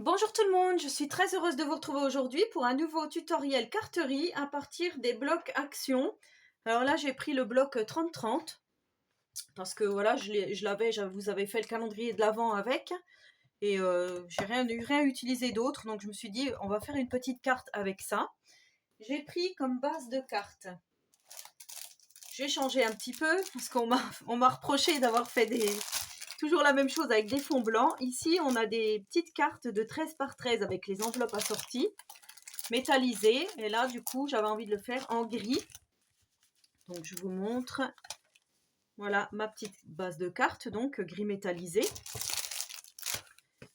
Bonjour tout le monde, je suis très heureuse de vous retrouver aujourd'hui pour un nouveau tutoriel carterie à partir des blocs actions. Alors là j'ai pris le bloc 30-30 parce que voilà je vous avais fait le calendrier de l'Avent avec et j'ai rien utilisé d'autre, donc je me suis dit on va faire une petite carte avec ça. J'ai pris comme base de carte, j'ai changé un petit peu parce qu'on m'a reproché d'avoir fait toujours la même chose avec des fonds blancs. Ici, on a des petites cartes de 13 par 13 avec les enveloppes assorties, métallisées. Et là, du coup, j'avais envie de le faire en gris. Donc, je vous montre. Voilà ma petite base de cartes, donc gris métallisé.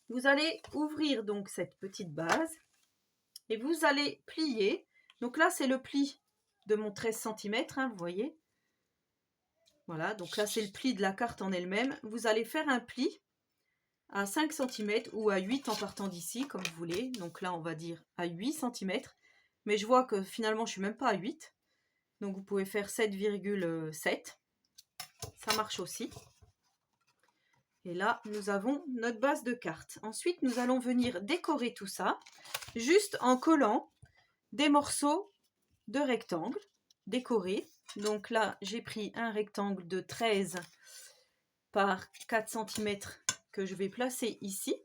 Vous allez ouvrir donc cette petite base et vous allez plier. Donc là, c'est le pli de mon 13 cm, hein, vous voyez. Voilà, donc là, c'est le pli de la carte en elle-même. Vous allez faire un pli à 5 cm ou à 8 en partant d'ici, comme vous voulez. Donc là, on va dire à 8 cm. Mais je vois que finalement, je ne suis même pas à 8. Donc vous pouvez faire 7,7. Ça marche aussi. Et là, nous avons notre base de carte. Ensuite, nous allons venir décorer tout ça, juste en collant des morceaux de rectangles décorés. Donc là, j'ai pris un rectangle de 13 par 4 cm que je vais placer ici.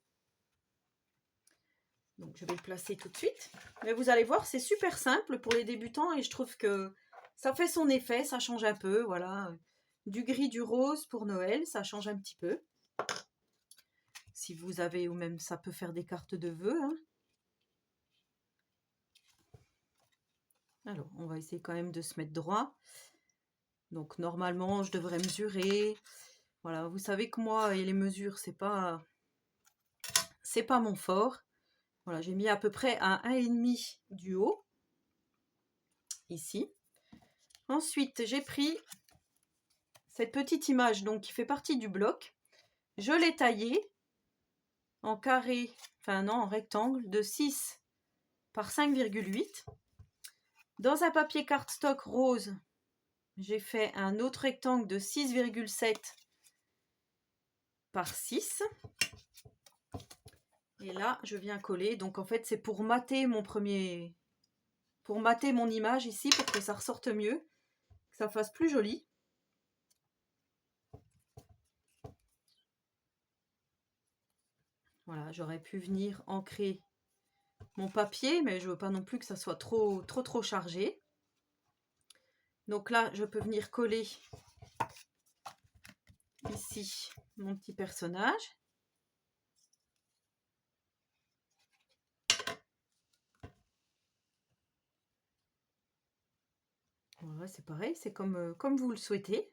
Donc je vais le placer tout de suite. Mais vous allez voir, c'est super simple pour les débutants et je trouve que ça fait son effet, ça change un peu. Voilà, du gris, du rose pour Noël, ça change un petit peu. Si vous avez, ou même ça peut faire des cartes de vœux. Hein. Alors, on va essayer quand même de se mettre droit. Donc normalement, je devrais mesurer. Voilà, vous savez que moi et les mesures, c'est pas mon fort. Voilà, j'ai mis à peu près à 1,5 du haut, ici. Ensuite, j'ai pris cette petite image donc qui fait partie du bloc. Je l'ai taillée en carré, enfin non, en rectangle de 6 par 5,8. Dans un papier cardstock rose, j'ai fait un autre rectangle de 6,7 par 6. Et là, je viens coller. Donc en fait, c'est pour mater mon image ici, pour que ça ressorte mieux, que ça fasse plus joli. Voilà, j'aurais pu venir ancrer mon papier, mais je veux pas non plus que ça soit trop chargé. Donc là, je peux venir coller ici mon petit personnage. Voilà, c'est pareil, c'est comme vous le souhaitez.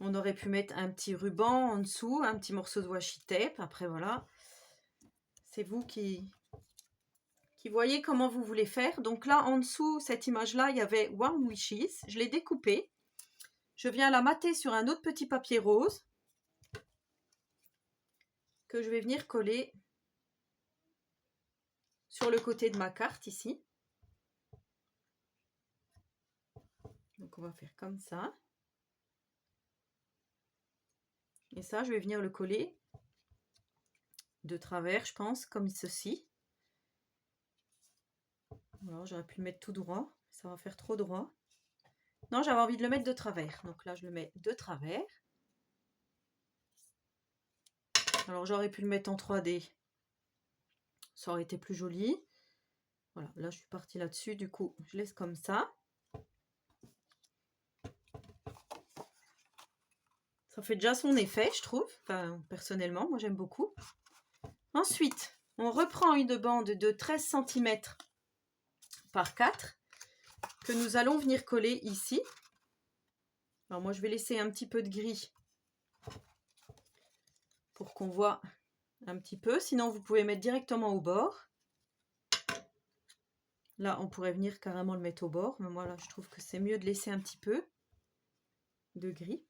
On aurait pu mettre un petit ruban en dessous, un petit morceau de washi tape. Après, voilà, c'est vous qui voyez comment vous voulez faire. Donc là, en dessous, cette image-là, il y avait Warm Wishes. Je l'ai découpée. Je viens la mater sur un autre petit papier rose que je vais venir coller sur le côté de ma carte ici. Donc on va faire comme ça. Et ça, je vais venir le coller de travers, je pense, comme ceci. Alors j'aurais pu le mettre tout droit, ça va faire trop droit. Non, j'avais envie de le mettre de travers. Donc là, je le mets de travers. Alors j'aurais pu le mettre en 3D. Ça aurait été plus joli. Voilà, là je suis partie là-dessus. Du coup, je laisse comme ça. Ça fait déjà son effet, je trouve. Enfin, personnellement, moi j'aime beaucoup. Ensuite, on reprend une bande de 13 cm par 4 que nous allons venir coller ici. Alors moi je vais laisser un petit peu de gris pour qu'on voit un petit peu. Sinon vous pouvez mettre directement au bord. Là on pourrait venir carrément le mettre au bord. Mais moi là je trouve que c'est mieux de laisser un petit peu de gris.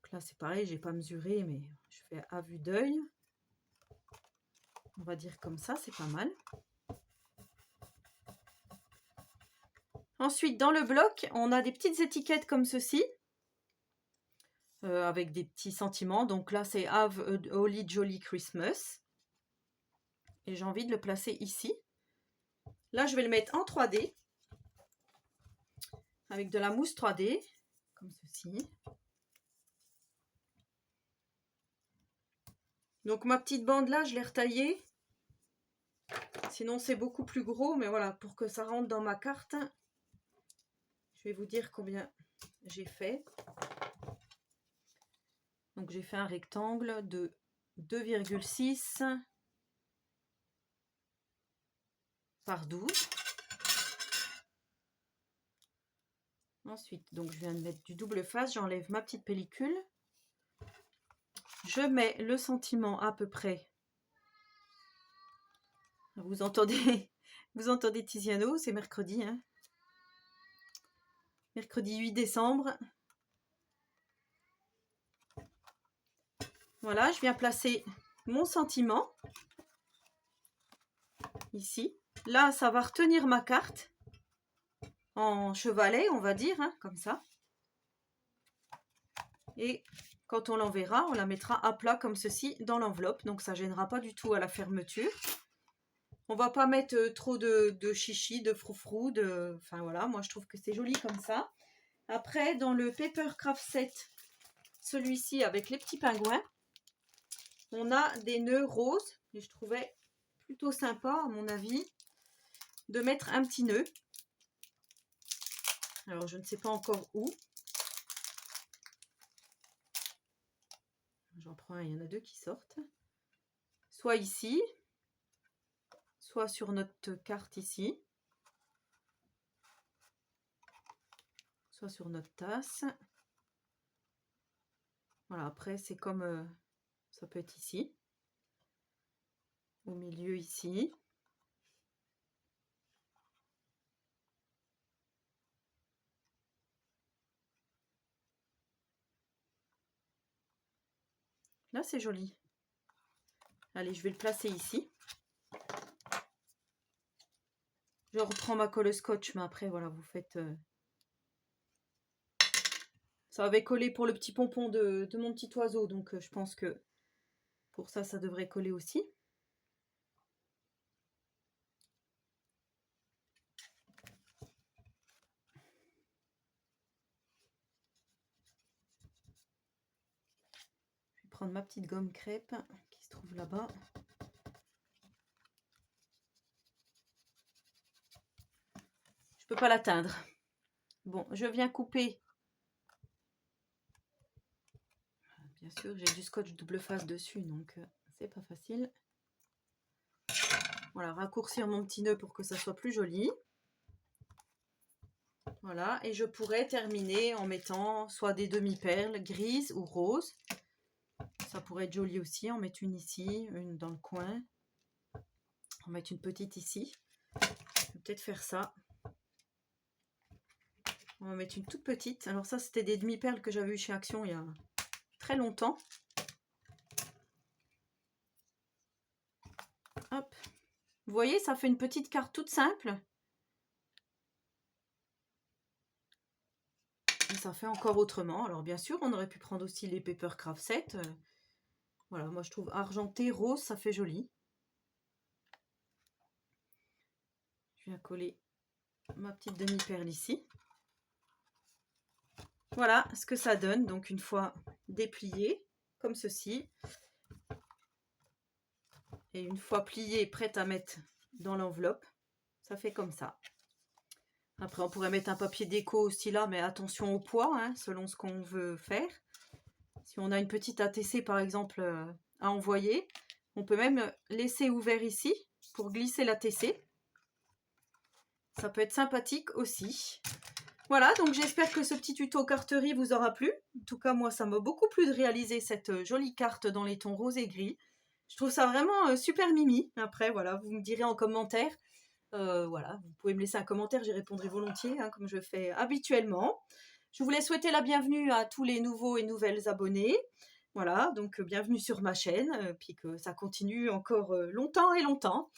Donc là c'est pareil, j'ai pas mesuré mais je fais à vue d'œil. On va dire comme ça, c'est pas mal. Ensuite, dans le bloc, on a des petites étiquettes comme ceci. avec des petits sentiments. Donc là, c'est Have a Holly Jolly Christmas. Et j'ai envie de le placer ici. Là, je vais le mettre en 3D. Avec de la mousse 3D. Comme ceci. Donc ma petite bande là, je l'ai retaillée. Sinon, c'est beaucoup plus gros. Mais voilà, pour que ça rentre dans ma carte, je vais vous dire combien j'ai fait. Donc j'ai fait un rectangle de 2,6 par 12. Ensuite, donc je viens de mettre du double face, j'enlève ma petite pellicule. Je mets le sentiment à peu près. Vous entendez Tiziano, c'est mercredi. Hein, mercredi 8 décembre. Voilà, je viens placer mon sentiment. Ici. Là, ça va retenir ma carte. En chevalet, on va dire, hein, comme ça. Et quand on l'enverra, on la mettra à plat comme ceci dans l'enveloppe. Donc ça ne gênera pas du tout à la fermeture. On va pas mettre trop de chichi, de froufrou. Enfin voilà, moi je trouve que c'est joli comme ça. Après, dans le Paper Craft Set, celui-ci avec les petits pingouins, on a des nœuds roses. Et je trouvais plutôt sympa, à mon avis, de mettre un petit nœud. Alors, je ne sais pas encore où. J'en prends un, il y en a deux qui sortent. Soit ici, soit sur notre carte ici, soit sur notre tasse. Voilà, après c'est comme ça peut être ici, au milieu ici. Là c'est joli. Allez, je vais le placer ici. Je reprends ma colle scotch, mais après voilà, vous faites... Ça avait collé pour le petit pompon de mon petit oiseau, donc je pense que pour ça, ça devrait coller aussi. Je vais prendre ma petite gomme crêpe qui se trouve là-bas. Je peux pas l'atteindre. Bon, je viens couper. Bien sûr, j'ai du scotch double face dessus, donc c'est pas facile. Voilà, raccourcir mon petit nœud pour que ça soit plus joli. Voilà, et je pourrais terminer en mettant soit des demi-perles grises ou roses. Ça pourrait être joli aussi, en mettre une ici, une dans le coin. En mettre une petite ici. Je vais peut-être faire ça. On va mettre une toute petite. Alors ça, c'était des demi-perles que j'avais eu chez Action il y a très longtemps. Hop. Vous voyez, ça fait une petite carte toute simple. Et ça fait encore autrement. Alors bien sûr, on aurait pu prendre aussi les Paper Craft Set. Voilà, moi je trouve argenté, rose, ça fait joli. Je viens coller ma petite demi-perle ici. Voilà ce que ça donne. Donc une fois déplié, comme ceci. Et une fois plié, prête à mettre dans l'enveloppe, ça fait comme ça. Après, on pourrait mettre un papier déco aussi là, mais attention au poids, hein, selon ce qu'on veut faire. Si on a une petite ATC, par exemple, à envoyer, on peut même laisser ouvert ici pour glisser l'ATC. Ça peut être sympathique aussi. Voilà, donc j'espère que ce petit tuto carterie vous aura plu. En tout cas, moi, ça m'a beaucoup plu de réaliser cette jolie carte dans les tons rose et gris. Je trouve ça vraiment super mimi. Après, voilà, vous me direz en commentaire. Voilà, vous pouvez me laisser un commentaire, j'y répondrai volontiers, hein, comme je fais habituellement. Je voulais souhaiter la bienvenue à tous les nouveaux et nouvelles abonnés. Voilà, donc bienvenue sur ma chaîne, puis que ça continue encore longtemps et longtemps.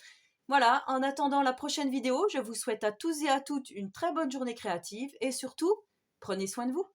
Voilà, en attendant la prochaine vidéo, je vous souhaite à tous et à toutes une très bonne journée créative et surtout, prenez soin de vous.